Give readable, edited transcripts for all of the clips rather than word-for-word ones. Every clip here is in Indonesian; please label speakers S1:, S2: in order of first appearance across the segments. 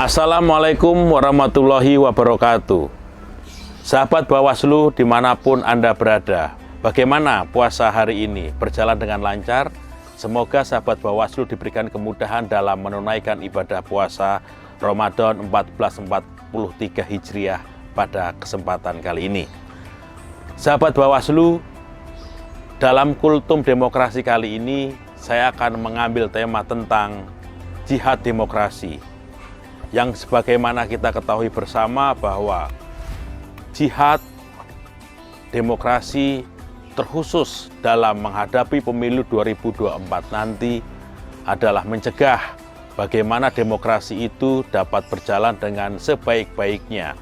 S1: Assalamualaikum warahmatullahi wabarakatuh. Sahabat Bawaslu dimanapun Anda berada, bagaimana puasa hari ini? Berjalan dengan lancar? Semoga sahabat Bawaslu diberikan kemudahan dalam menunaikan ibadah puasa Ramadan 1443 Hijriah pada kesempatan kali ini. Sahabat Bawaslu, dalam kultum demokrasi kali ini saya akan mengambil tema tentang jihad demokrasi. Yang sebagaimana kita ketahui bersama bahwa jihad demokrasi terkhusus dalam menghadapi pemilu 2024 nanti adalah mencegah bagaimana demokrasi itu dapat berjalan dengan sebaik-baiknya.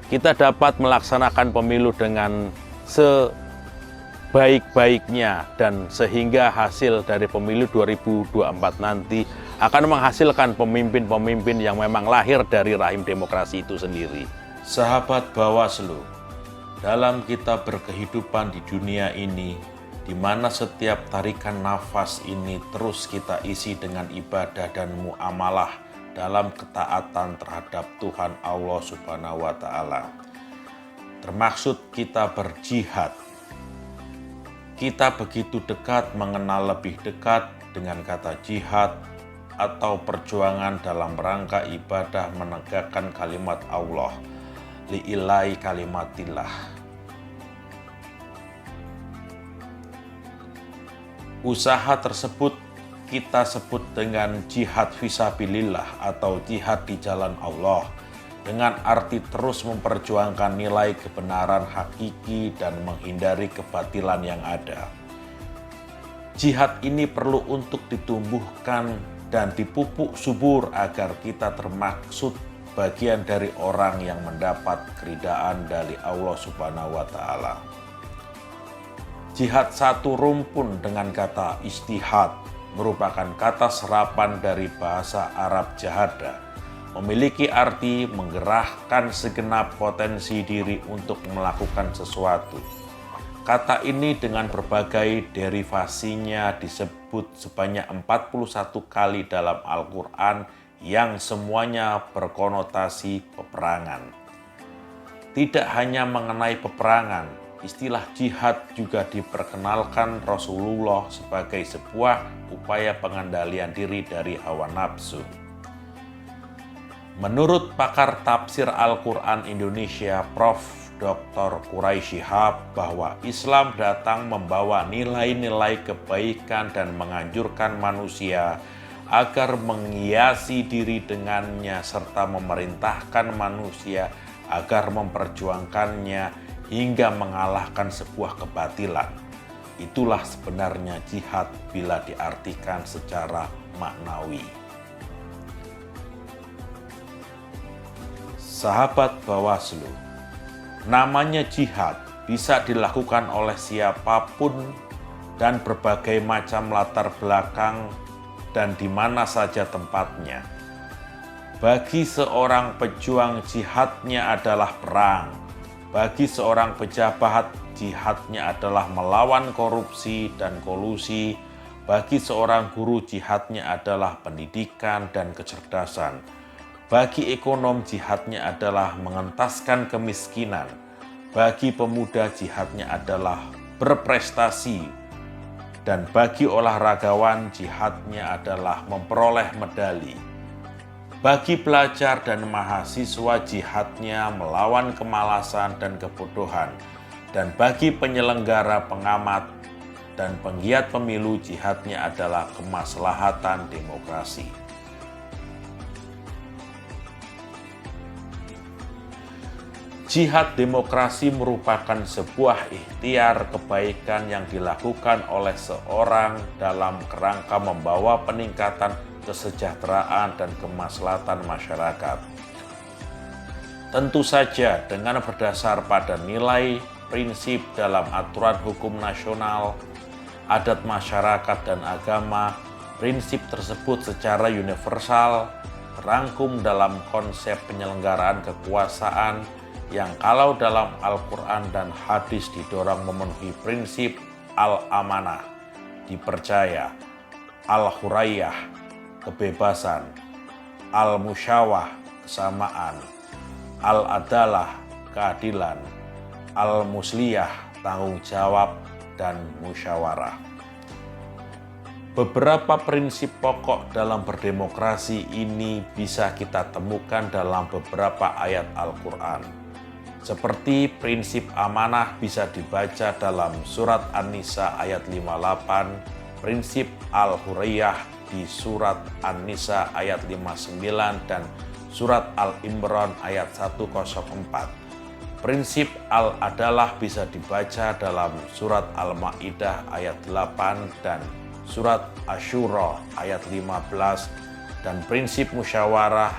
S1: Kita dapat melaksanakan pemilu dengan sebaik-baiknya dan sehingga hasil dari pemilu 2024 nanti akan menghasilkan pemimpin-pemimpin yang memang lahir dari rahim demokrasi itu sendiri. Sahabat Bawaslu, dalam kita berkehidupan di dunia ini, di mana setiap tarikan nafas ini terus kita isi dengan ibadah dan muamalah dalam ketaatan terhadap Tuhan Allah Subhanahu wa Ta'ala. Termaksud kita berjihad. Kita begitu dekat mengenal lebih dekat dengan kata jihad atau perjuangan dalam rangka ibadah menegakkan kalimat Allah, li'ilai kalimatillah. Usaha tersebut kita sebut dengan jihad fisabilillah atau jihad di jalan Allah, dengan arti terus memperjuangkan nilai kebenaran hakiki dan menghindari kebatilan yang ada. Jihad ini perlu untuk ditumbuhkan dan dipupuk subur agar kita termaksud bagian dari orang yang mendapat keridaan dari Allah Subhanahu wa Ta'ala. Jihad satu rumpun dengan kata istihad merupakan kata serapan dari bahasa Arab jahada, memiliki arti menggerahkan segenap potensi diri untuk melakukan sesuatu. Kata ini dengan berbagai derivasinya disebut sebanyak 41 kali dalam Al-Quran yang semuanya berkonotasi peperangan. Tidak hanya mengenai peperangan, istilah jihad juga diperkenalkan Rasulullah sebagai sebuah upaya pengendalian diri dari hawa nafsu. Menurut pakar tafsir Al-Quran Indonesia, Prof. Dr. Quraisy Shihab, bahwa Islam datang membawa nilai-nilai kebaikan dan menganjurkan manusia agar menghiasi diri dengannya serta memerintahkan manusia agar memperjuangkannya hingga mengalahkan sebuah kebatilan. Itulah sebenarnya jihad bila diartikan secara maknawi. Sahabat Bawaslu, namanya jihad bisa dilakukan oleh siapapun dan berbagai macam latar belakang dan di mana saja tempatnya. Bagi seorang pejuang, jihadnya adalah perang. Bagi seorang pejabat, jihadnya adalah melawan korupsi dan kolusi. Bagi seorang guru, jihadnya adalah pendidikan dan kecerdasan. Bagi ekonom, jihadnya adalah mengentaskan kemiskinan. Bagi pemuda, jihadnya adalah berprestasi. Dan bagi olahragawan, jihadnya adalah memperoleh medali. Bagi pelajar dan mahasiswa, jihadnya melawan kemalasan dan kebodohan. Dan bagi penyelenggara, pengamat, dan penggiat pemilu, jihadnya adalah kemaslahatan demokrasi. Jihad demokrasi merupakan sebuah ikhtiar kebaikan yang dilakukan oleh seorang dalam kerangka membawa peningkatan kesejahteraan dan kemaslahatan masyarakat. Tentu saja dengan berdasar pada nilai prinsip dalam aturan hukum nasional, adat masyarakat dan agama. Prinsip tersebut secara universal terangkum dalam konsep penyelenggaraan kekuasaan yang kalau dalam Al-Quran dan hadis didorong memenuhi prinsip al-amanah, dipercaya, al-hurayyah, kebebasan, al-musyawah, kesamaan, al-adalah, keadilan, al-musliyah, tanggung jawab, dan musyawarah. Beberapa prinsip pokok dalam berdemokrasi ini bisa kita temukan dalam beberapa ayat Al-Quran. Seperti prinsip amanah bisa dibaca dalam surat An-Nisa ayat 58, prinsip Al-Hurriyah di surat An-Nisa ayat 59 dan surat Al-Imran ayat 104. Prinsip al-adalah bisa dibaca dalam surat Al-Ma'idah ayat 8 dan surat Asy-Syura ayat 15 dan prinsip musyawarah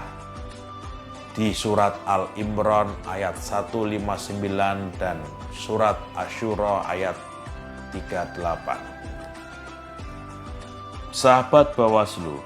S1: di surat Al-Imran ayat 159 dan surat Asy-Syura ayat 38. Sahabat Bawaslu,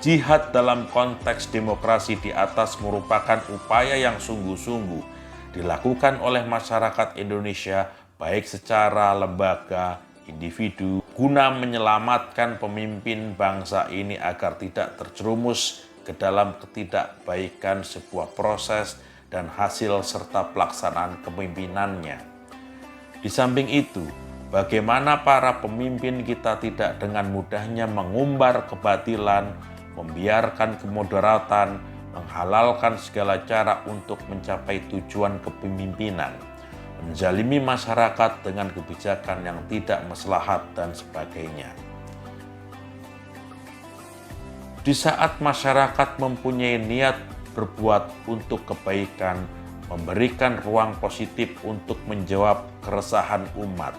S1: jihad dalam konteks demokrasi di atas merupakan upaya yang sungguh-sungguh dilakukan oleh masyarakat Indonesia baik secara lembaga, individu, guna menyelamatkan pemimpin bangsa ini agar tidak terjerumus ke dalam ketidakbaikan sebuah proses dan hasil serta pelaksanaan kepemimpinannya. Di samping itu, bagaimana para pemimpin kita tidak dengan mudahnya mengumbar kebatilan, membiarkan kemudaratan, menghalalkan segala cara untuk mencapai tujuan kepemimpinan, menzalimi masyarakat dengan kebijakan yang tidak maslahat dan sebagainya. Di saat masyarakat mempunyai niat berbuat untuk kebaikan, memberikan ruang positif untuk menjawab keresahan umat,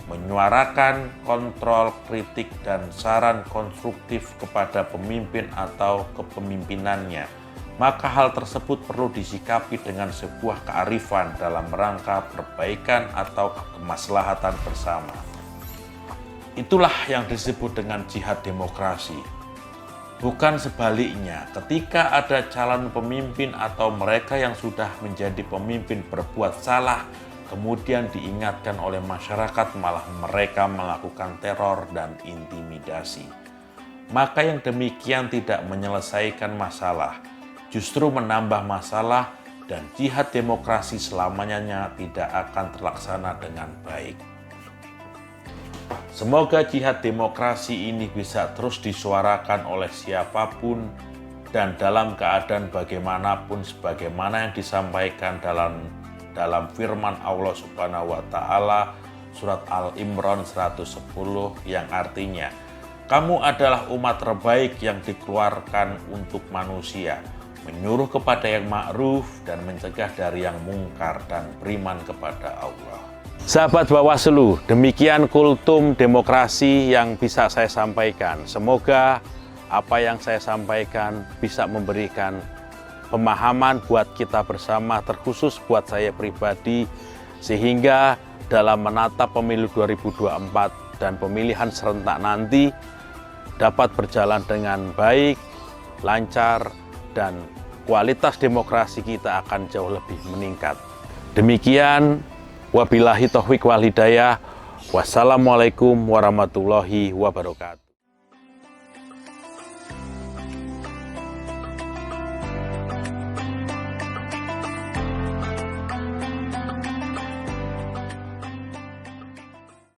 S1: menyuarakan kontrol, kritik, dan saran konstruktif kepada pemimpin atau kepemimpinannya, maka hal tersebut perlu disikapi dengan sebuah kearifan dalam rangka perbaikan atau kemaslahatan bersama. Itulah yang disebut dengan jihad demokrasi. Bukan sebaliknya, ketika ada calon pemimpin atau mereka yang sudah menjadi pemimpin berbuat salah, kemudian diingatkan oleh masyarakat malah mereka melakukan teror dan intimidasi. Maka yang demikian tidak menyelesaikan masalah, justru menambah masalah dan jihad demokrasi selamanya tidak akan terlaksana dengan baik. Semoga jihad demokrasi ini bisa terus disuarakan oleh siapapun dan dalam keadaan bagaimanapun sebagaimana yang disampaikan dalam firman Allah Subhanahu wa taala surat Al-Imran 110 yang artinya, "Kamu adalah umat terbaik yang dikeluarkan untuk manusia, menyuruh kepada yang ma'ruf dan mencegah dari yang mungkar dan beriman kepada Allah." Sahabat Bawaslu, demikian kultum demokrasi yang bisa saya sampaikan. Semoga apa yang saya sampaikan bisa memberikan pemahaman buat kita bersama, terkhusus buat saya pribadi, sehingga dalam menatap pemilu 2024 dan pemilihan serentak nanti dapat berjalan dengan baik, lancar, dan kualitas demokrasi kita akan jauh lebih meningkat. Demikian, wabillahi taufiq wal hidayah. Wassalamualaikum warahmatullahi wabarakatuh.